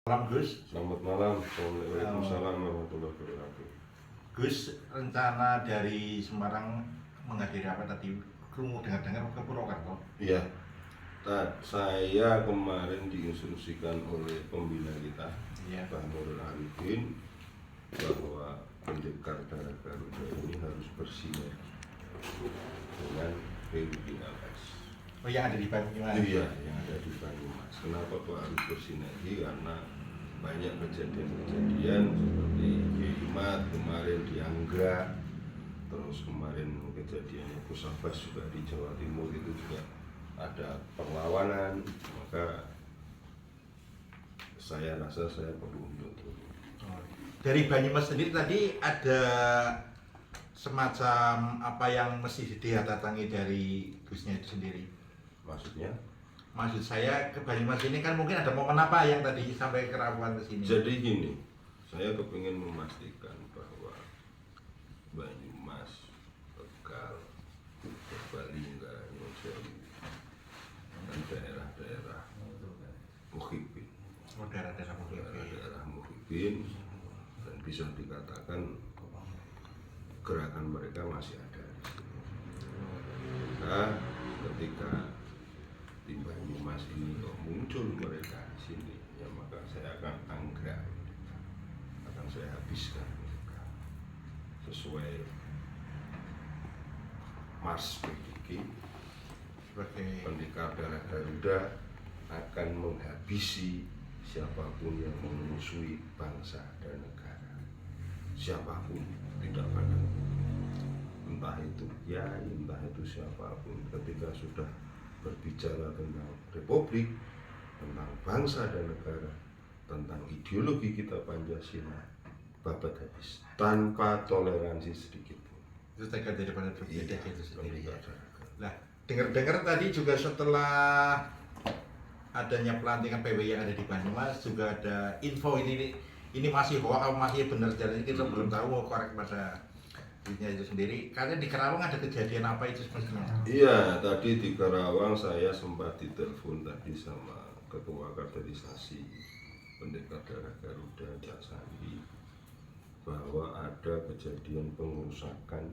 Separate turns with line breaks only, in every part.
Malam Gus.
Selamat malam. Waalaikumsalam warahmatullahi wabarakatuh.
Gus, rencana dari Semarang menghadiri apa tadi? Krungu dengar-dengar ke Purwokerto.
Iya. Saya kemarin diinstruksikan oleh pembina kita,
Iya.
Pak Nurul Arifin, bahwa pendekar darah Garuda ini harus bersinergi dengan PUDLS.
Oh, yang ada di Banyumas.
Iya, yang ada di Banyumas. Kenapa kok harus bersinergi? Karena banyak kejadian-kejadian seperti Kimat kemarin di Anggra, terus kemarin kejadiannya Gus Abbas juga di Jawa Timur itu juga ada perlawanan, maka saya rasa saya perlu untuk
Dari Banyumas sendiri tadi ada semacam apa yang mesti didatangi dari Gusnya itu sendiri.
maksudnya.
Maksud saya ke Banyumas ini kan mungkin ada momen apa yang tadi sampai ke Rabuan ke sini.
Jadi gini, saya kepingin memastikan bahwa Banyumas, Tegal, Purbalingga, Wonosobo, dan daerah-daerah Muhibin,
Daerah-daerah mungkin.
daerah-daerah Muhibin, dan bisa dikatakan gerakan mereka masih ada. Nah, ketika di Banyumas ini kok muncul mereka di sini, ya maka saya akan anggrek, akan saya habiskan mereka sesuai Mars PDG.
Sebagai
Pendekar darah Garuda akan menghabisi siapapun yang memusuhi bangsa dan negara, siapapun, tidak pandang entah itu kiai, entah itu siapapun. Ketika sudah berbicara tentang republik, tentang bangsa dan negara, tentang ideologi kita Pancasila, babat habis tanpa toleransi sedikit pun.
itu tegal daripada berbeda
Iya,
itu sendiri ya.
pendekar darah Garuda.
Nah, dengar-dengar tadi juga setelah adanya pelantikan PW yang ada di Banyumas juga ada info ini masih hoax atau masih benar jalan kita belum tahu, mau korek pada dirinya itu sendiri. Karena di Kerawang ada kejadian apa itu sebenarnya?
Iya, tadi di Karawang saya sempat ditelepon tadi sama Ketua Kaderisasi Pendekar Darah Garuda Cak Sandi, bahwa ada kejadian pengerusakan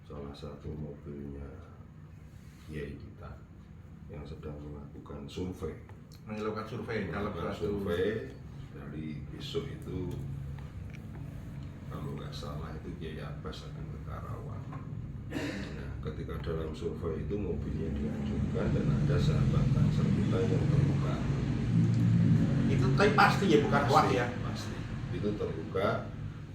salah satu mobilnya kiai kita yang sedang melakukan survei.
Melakukan survei dalam
Melakukan
suatu
survei dari besok itu, kalau nggak salah itu Kiai Abbas akan ke Karawang. Nah, ketika dalam survei itu mobilnya dihancurkan dan ada sahabat Banser kita yang terluka.
itu tapi pasti ya, bukan hoax ya.
Pasti. Itu terluka.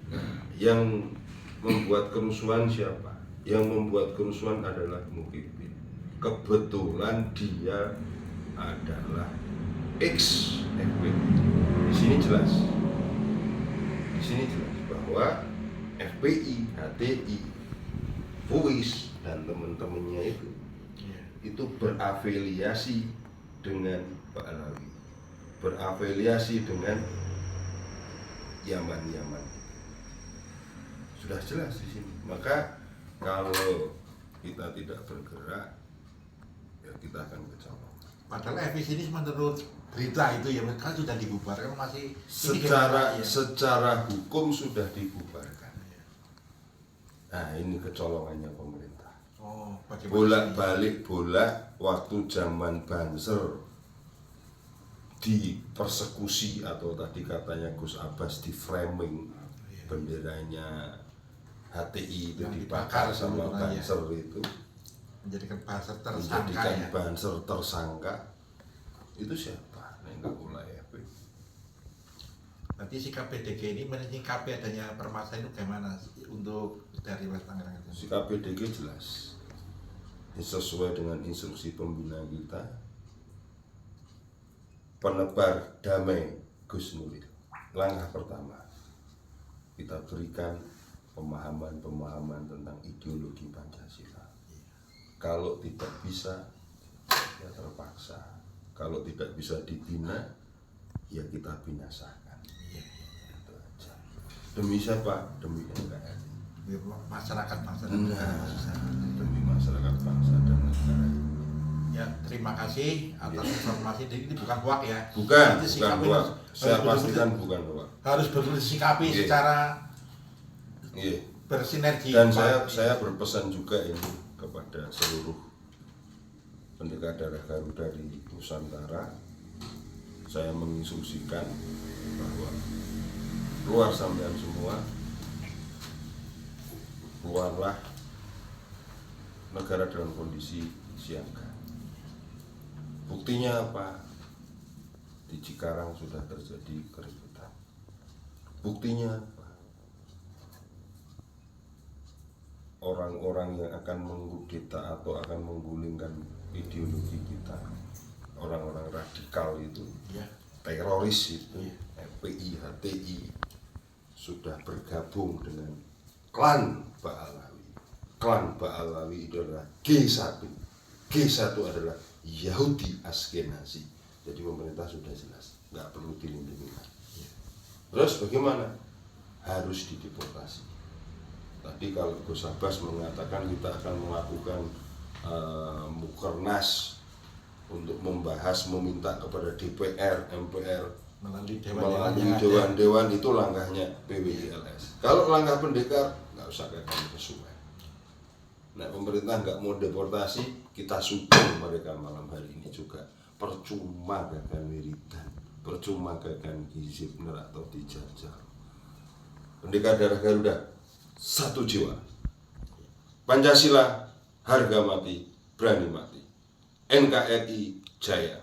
Nah, yang membuat kerusuhan siapa? Yang membuat kerusuhan adalah Muhibin. Kebetulan dia adalah ex FPI. Di sini jelas. Di sini jelas bahwa FPI, HTI, FUIS dan teman-temannya itu berafiliasi dengan Pak Alawi, berafiliasi dengan Yaman. Sudah jelas di sini. Maka kalau kita tidak bergerak, ya kita akan kecolongan.
Padahal FIS ini menurut berita itu ya kan sudah dibubarkan, masih ini
Secara
gimana, ya?
secara hukum sudah dibubarkan. Nah, ini kecolongannya pemerintah.
Oh, bagaimana
Bolak-balik bola waktu zaman Banser dipersekusi atau tadi katanya Gus Abbas di framing, benderanya HTI itu
Yang
dibakar
dibakar
sama
dulu,
Banser itu,
menjadikan Banser tersangka
menjadikan
ya.
Banser tersangka. Itu siapa? Nggak mulai FPI.
Berarti sikap PDG ini menyikapi adanya permasalahan itu gimana untuk dari Mas Tangerang itu?
Sikap PDG jelas, sesuai dengan instruksi pembina kita, penebar damai Gus Nuril. Langkah pertama, kita berikan pemahaman tentang ideologi Pancasila. Kalau tidak bisa, ya terpaksa. Kalau tidak bisa dibina, ya kita binasakan. Itu aja. Demi siapa? Demi NKRI.
Masyarakat
Nah, demi masyarakat bangsa dan negara.
Ya, terima kasih atas informasi. Jadi ini bukan hoak ya.
Bukan,
Nanti
bukan
sikapnya
hoak. Saya
harus
pastikan bukan hoak.
harus bersikapi
Iya.
secara
Iya.
bersinergi.
Dan saya berpesan juga ini kepada seluruh pendekar darah Garuda di Nusantara. Saya menginstruksikan bahwa keluar sampean semua, keluarlah negara dalam kondisi siaga. Buktinya apa? Di Cikarang sudah terjadi keributan. Buktinya apa? Orang-orang yang akan mengkudeta atau akan menggulingkan ideologi kita, orang-orang radikal itu,
Ya.
teroris itu,
Iya.
FPI, HTI, sudah bergabung dengan klan Ba'alawi. Klan Ba'alawi itu adalah G1. G1 adalah Yahudi Askenazi. Jadi pemerintah sudah jelas, nggak perlu dilindungi lagi. Terus bagaimana? Harus dideportasi. Tadi kalau Gus Abbas mengatakan kita akan melakukan mukernas untuk membahas, meminta kepada DPR, MPR,
Melalui
melalui dewan-dewan, itu langkahnya PWILS. Kalau langkah pendekar, nggak usah kami sesuai. Nah, pemerintah nggak mau deportasi, kita sukung mereka malam hari ini juga. Percuma gagal wiridan, percuma gagal hizib atau dijajal. Pendekar darah Garuda, satu jiwa. Pancasila, harga mati, berani mati. NKRI jaya,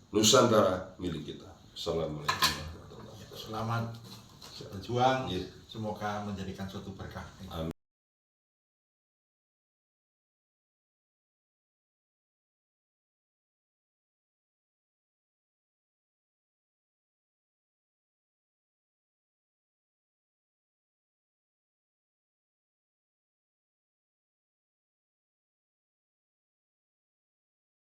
Nusantara milik kita. Assalamualaikum warahmatullahi wabarakatuh.
Selamat berjuang.
Iya.
Semoga menjadikan suatu berkah.
Amin.